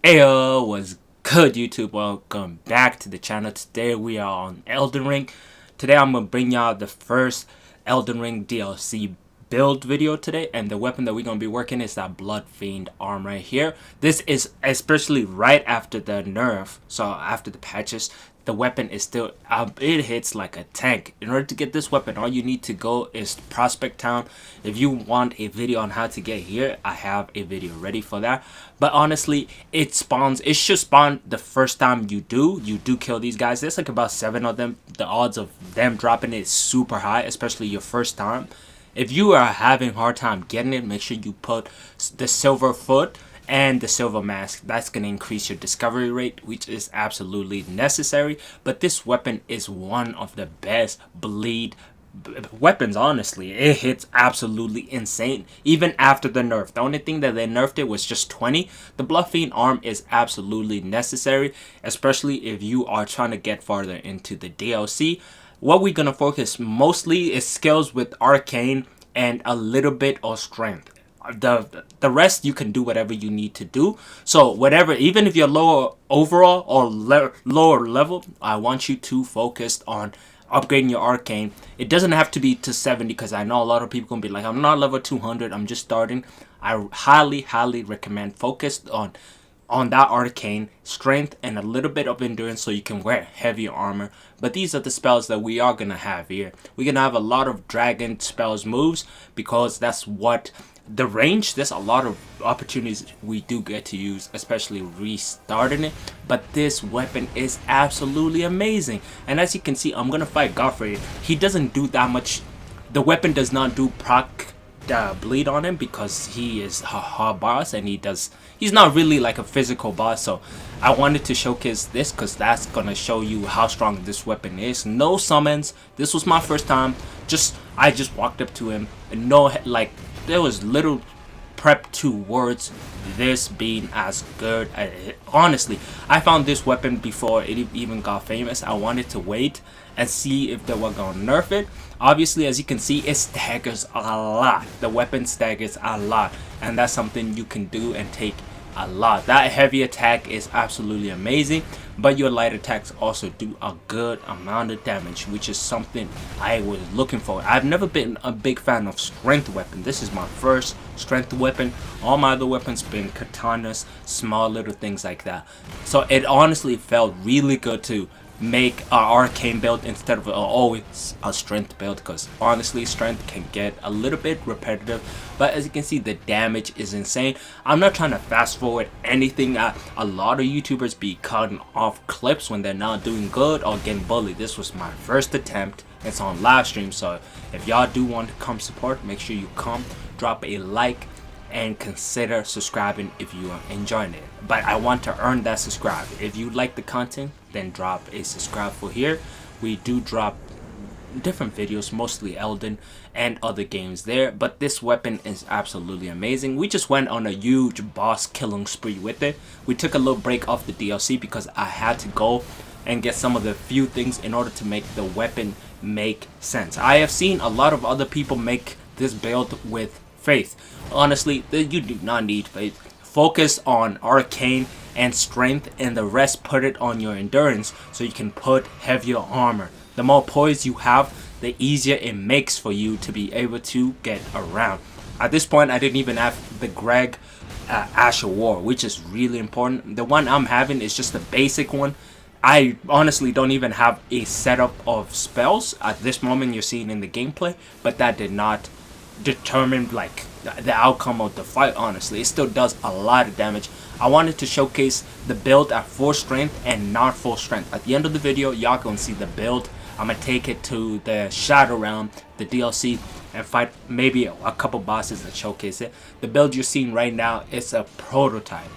Heyo, what's good YouTube? Welcome back to the channel. Today we are on Elden Ring. Today I'm going to bring y'all the first Elden Ring DLC build video today. And the weapon that we're going to be working is that Bloodfiend arm right here. This is especially right after the nerf. So after the patches, the weapon is still, it hits like a tank. In order to get this weapon, all you need to go is Prospect Town. If you want a video on how to get here, I have a video ready for that. But honestly, it should spawn the first time you do kill these guys. There's like about 7 of them. The odds of them dropping it is super high, especially your first time. If you are having a hard time getting it, make sure you put the silver foot and the silver mask. That's going to increase your discovery rate, which is absolutely necessary. But this weapon is one of the best bleed weapons. Honestly, it hits absolutely insane even after the nerf. The only thing that they nerfed it was just 20. The Bloodfiend arm is absolutely necessary, especially if you are trying to get farther into the DLC. What we're gonna focus mostly is skills with arcane and a little bit of strength. The rest you can do whatever you need to do. So whatever, even if you're lower overall or lower level, I want you to focus on upgrading your arcane. It doesn't have to be to 70, because I know a lot of people gonna be like, I'm not level 200, I'm just starting. I highly recommend focus on that arcane strength and a little bit of endurance so you can wear heavier armor. But these are the spells that we are gonna have here. We're gonna have a lot of dragon spells moves, because that's what the range, there's a lot of opportunities we do get to use, especially restarting it. But this weapon is absolutely amazing. And as you can see, I'm gonna fight Godfrey. He doesn't do that much. The weapon does not do proc bleed on him, because he is a boss and he's not really like a physical boss. So I wanted to showcase this because that's gonna show you how strong this weapon is. No summons. This was my first time. I just walked up to him and there was little prep towards this being as good. Honestly, I found this weapon before it even got famous. I wanted to wait and see if they were gonna nerf it. Obviously, as you can see, it staggers a lot. The weapon staggers a lot, and that's something you can do and take a lot. That heavy attack is absolutely amazing, but your light attacks also do a good amount of damage, which is something I was looking for. I've never been a big fan of strength weapon. This is my first strength weapon. All my other weapons been katanas, small little things like that. So it honestly felt really good to make an arcane build instead of always a strength build, because honestly strength can get a little bit repetitive. But as you can see, the damage is insane. I'm not trying to fast forward anything. A lot of YouTubers be cutting off clips when they're not doing good or getting bullied. This was my first attempt. It's on live stream, so if y'all do want to come support, make sure you come, drop a like, and consider subscribing if you are enjoying it. But I want to earn that subscribe. If you like the content, then drop a subscribe for here. We do drop different videos, mostly Elden and other games there. But this weapon is absolutely amazing. We just went on a huge boss killing spree with it. We took a little break off the DLC because I had to go and get some of the few things in order to make the weapon make sense. I have seen a lot of other people make this build with faith. Honestly, you do not need faith. Focus on arcane and strength, and the rest put it on your endurance so you can put heavier armor. The more poise you have, the easier it makes for you to be able to get around. At this point, I didn't even have the Greg Ash of War, which is really important. The one I'm having is just a basic one. I honestly don't even have a setup of spells at this moment you're seeing in the gameplay, but that did not determine like the outcome of the fight. Honestly, it still does a lot of damage. I wanted to showcase the build at full strength and not full strength. At the end of the video, y'all gonna see the build. I'm gonna take it to the Shadow Realm, the DLC, and fight maybe a couple bosses and showcase it. The build you're seeing right now is a prototype.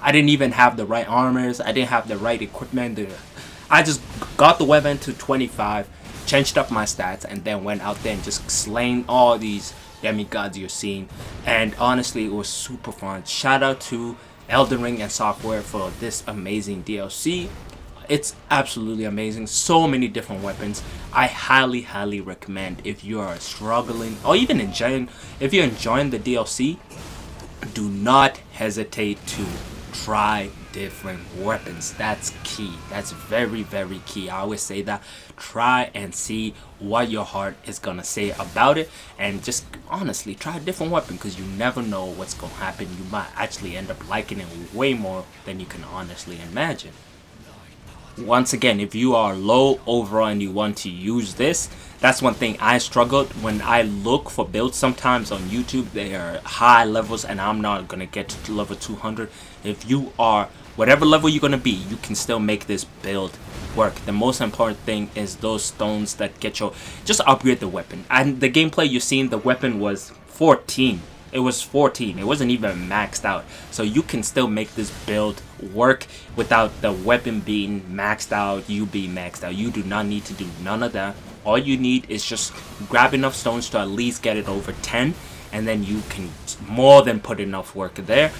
I didn't even have the right armors. I didn't have the right equipment. I just got the weapon to 25, changed up my stats, and then went out there and just slain all these demigods you're seeing. And honestly, it was super fun. Shout out to Elden Ring and Software for this amazing DLC. It's absolutely amazing. So many different weapons. I highly recommend, if you are struggling or even enjoying, if you're enjoying the DLC, do not hesitate to try different weapons. That's key. That's very, very key. I always say that. Try and see what your heart is gonna say about it, and just honestly try a different weapon, because you never know what's gonna happen. You might actually end up liking it way more than you can honestly imagine. Once again, if you are low overall and you want to use this, that's one thing I struggled when I look for builds. Sometimes on YouTube they are high levels and I'm not gonna get to level 200. If you are whatever level you're gonna be, you can still make this build work. The most important thing is those stones that get your, just upgrade the weapon. And the gameplay you've seen, the weapon was 14. It was 14. It wasn't even maxed out. So you can still make this build work without the weapon being maxed out, you being maxed out. You do not need to do none of that. All you need is just grab enough stones to at least get it over 10, and then you can more than put enough work there.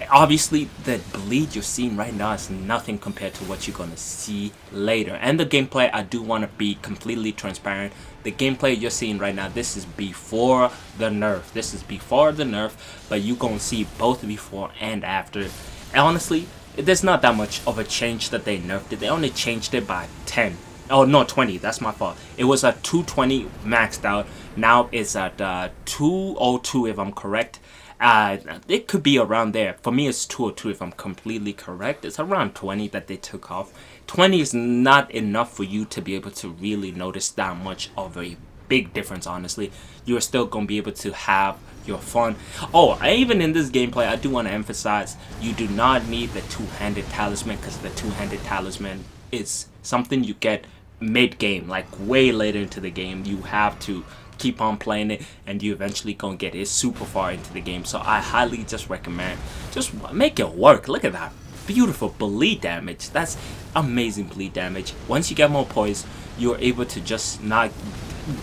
Obviously, the bleed you're seeing right now is nothing compared to what you're going to see later. And the gameplay, I do want to be completely transparent. The gameplay you're seeing right now, this is before the nerf. This is before the nerf, but you're going to see both before and after. And honestly, there's not that much of a change that they nerfed it. They only changed it by 10. Oh, no, 20. That's my fault. It was at 220 maxed out. Now it's at 202 if I'm correct. It could be around there. For me, it's 202 if I'm completely correct. It's around 20 that they took off. 20 is not enough for you to be able to really notice that much of a big difference, honestly. You're still going to be able to have your fun. Oh, even in this gameplay, I do want to emphasize, you do not need the two-handed talisman, because the two-handed talisman is something you get mid-game, like way later into the game. You have to keep on playing it and you eventually gonna get it super far into the game. So I highly just recommend, just make it work. Look at that beautiful bleed damage. That's amazing bleed damage. Once you get more poise, you're able to just not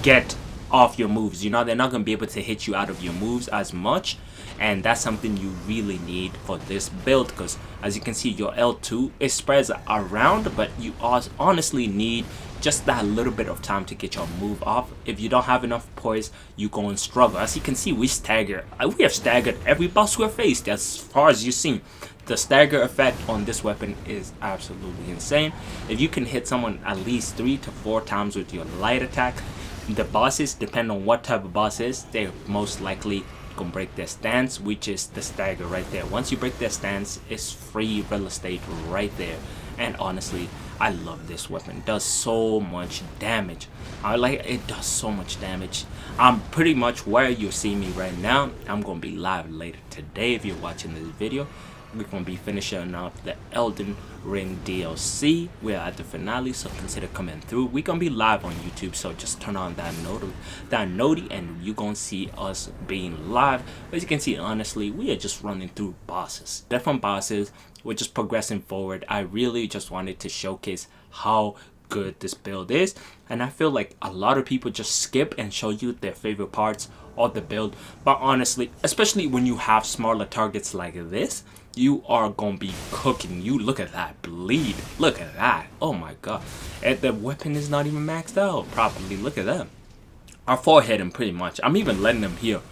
get off your moves. You know, they're not gonna be able to hit you out of your moves as much, and that's something you really need for this build, because as you can see, your L2, it spreads around, but you honestly need just that little bit of time to get your move off. If you don't have enough poise, you go and struggle. As you can see, we have staggered every boss we faced as far as you've seen. The stagger effect on this weapon is absolutely insane. If you can hit someone at least 3 to 4 times with your light attack, the bosses, depending on what type of boss is, they're most likely gonna break their stance, which is the stagger right there. Once you break their stance, it's free real estate right there. And honestly, I love this weapon. It does so much damage. It does so much damage. I'm pretty much where you're seeing me right now. I'm gonna be live later today if you're watching this video. We're gonna be finishing up the Elden Ring DLC. We're at the finale, so consider coming through. We're gonna be live on YouTube, so just turn on that noti, and you're gonna see us being live. As you can see, honestly, we are just running through bosses, different bosses. We're just progressing forward. I really just wanted to showcase how good this build is, and I feel like a lot of people just skip and show you their favorite parts of the build. But honestly, especially when you have smaller targets like this, you are gonna be cooking. You look at that bleed, look at that, oh my god. And the weapon is not even maxed out properly. Look at that. Our forehead, and pretty much I'm even letting them heal.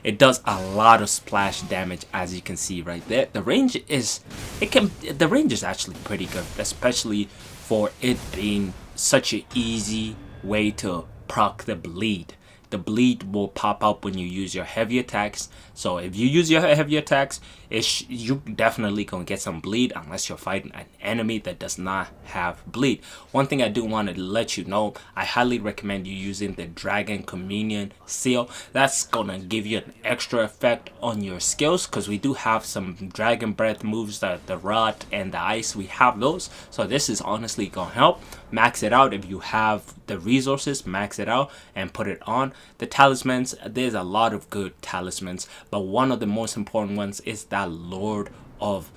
It does a lot of splash damage, as you can see right there. The range is actually pretty good, especially for it being such an easy way to proc the bleed. The bleed will pop up when you use your heavy attacks. So if you use your heavy attacks, you definitely gonna get some bleed, unless you're fighting an enemy that does not have bleed. One thing I do want to let you know, I highly recommend you using the Dragon Communion Seal. That's gonna give you an extra effect on your skills, because we do have some Dragon Breath moves, the Rot and the Ice. We have those, so this is honestly gonna help. Max it out if you have the resources, max it out and put it on. The talismans, there's a lot of good talismans, but one of the most important ones is that Lord of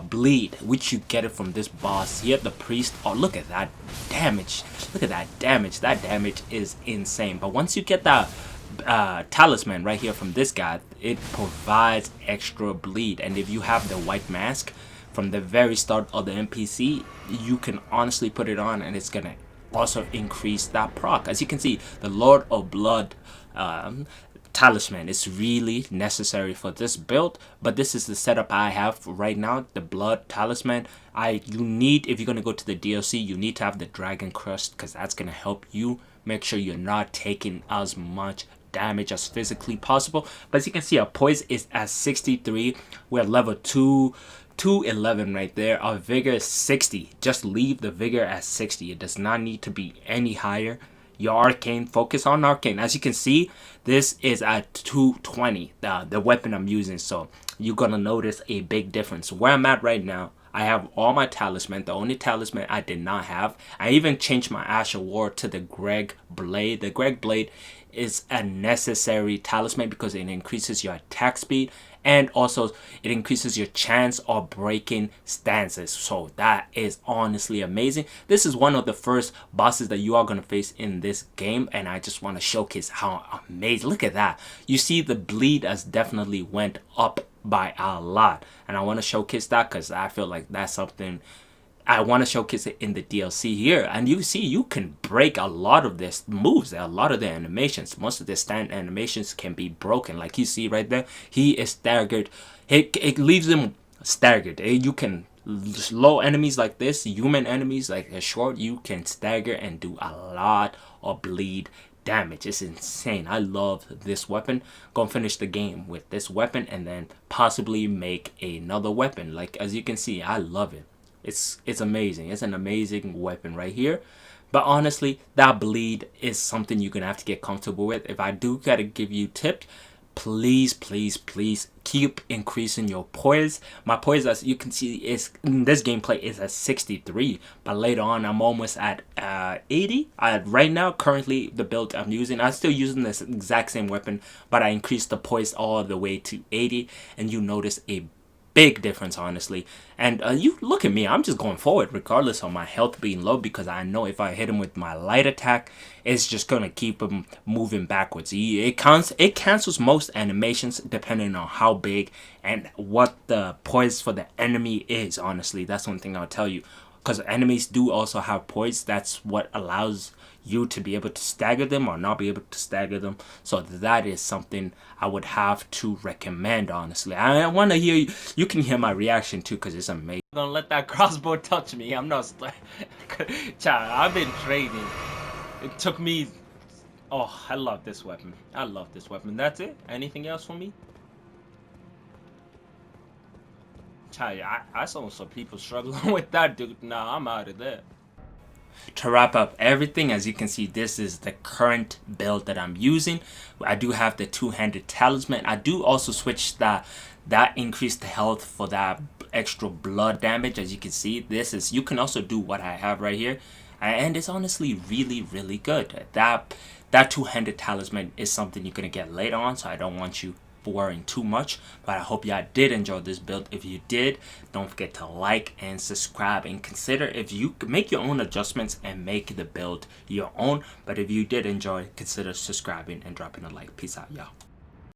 Bleed, which you get it from this boss here, the priest. Oh, look at that damage, look at that damage. That damage is insane. But once you get that talisman right here from this guy, it provides extra bleed. And if you have the white mask from the very start of the NPC, you can honestly put it on and it's gonna also increase that proc. As you can see, the Lord of Blood, talisman is really necessary for this build, but this is the setup I have right now. The blood talisman, you need, if you're going to go to the DLC, you need to have the dragon crust, because that's going to help you make sure you're not taking as much damage as physically possible. But as you can see, our poise is at 63. We're at level 211 right there. Our vigor is 60. Just leave the vigor at 60. It does not need to be any higher. Your arcane, focus on arcane. As you can see, this is at 220, the weapon I'm using. So you're gonna notice a big difference. Where I'm at right now, I have all my talisman. The only talisman I did not have, I even changed my Ash of War to the Greg Blade. The Greg Blade is a necessary talisman because it increases your attack speed, and also it increases your chance of breaking stances. So that is honestly amazing. This is one of the first bosses that you are going to face in this game, and I just want to showcase how amazing. Look at that. You see the bleed has definitely went up by a lot, and I want to showcase that because I feel like that's something I want to showcase it in the DLC here. And you see, you can break a lot of this moves, a lot of the animations. Most of the stand animations can be broken. Like you see right there, he is staggered. It leaves him staggered. You can slow enemies like this, human enemies like a short, you can stagger and do a lot of bleed damage. It's insane. I love this weapon. Gonna finish the game with this weapon and then possibly make another weapon. Like as you can see, I love it. It's amazing. It's an amazing weapon right here. But honestly, that bleed is something you're gonna have to get comfortable with. If I do gotta give you tips, please keep increasing your poise. My poise, as you can see, is in this gameplay is at 63, but later on I'm almost at 80. Right now, currently the build I'm using, I'm still using this exact same weapon, but I increased the poise all the way to 80, and you notice a big difference, honestly. And you look at me, I'm just going forward regardless of my health being low, because I know if I hit him with my light attack, it's just gonna keep him moving backwards. It cancels most animations depending on how big and what the poise for the enemy is. Honestly, that's one thing I'll tell you, because enemies do also have poise. That's what allows you to be able to stagger them or not be able to stagger them. So that is something I would have to recommend, honestly. I want to hear you can hear my reaction too, because it's amazing. Don't let that crossbow touch me. I'm not child, I've been trading. It took me, oh, I love this weapon. I love this weapon. That's it. Anything else for me? Child, I saw some people struggling with that, dude. Nah, I'm out of there. To wrap up everything, as you can see, this is the current build that I'm using. I do have the two-handed talisman. I do also switch that increased health for that extra blood damage. As you can see, this is, you can also do what I have right here, and it's honestly really good. That two-handed talisman is something you're gonna get later on, so I don't want you worrying too much. But I hope y'all did enjoy this build. If you did, don't forget to like and subscribe, and consider if you make your own adjustments and make the build your own. But if you did enjoy, consider subscribing and dropping a like. Peace out, y'all.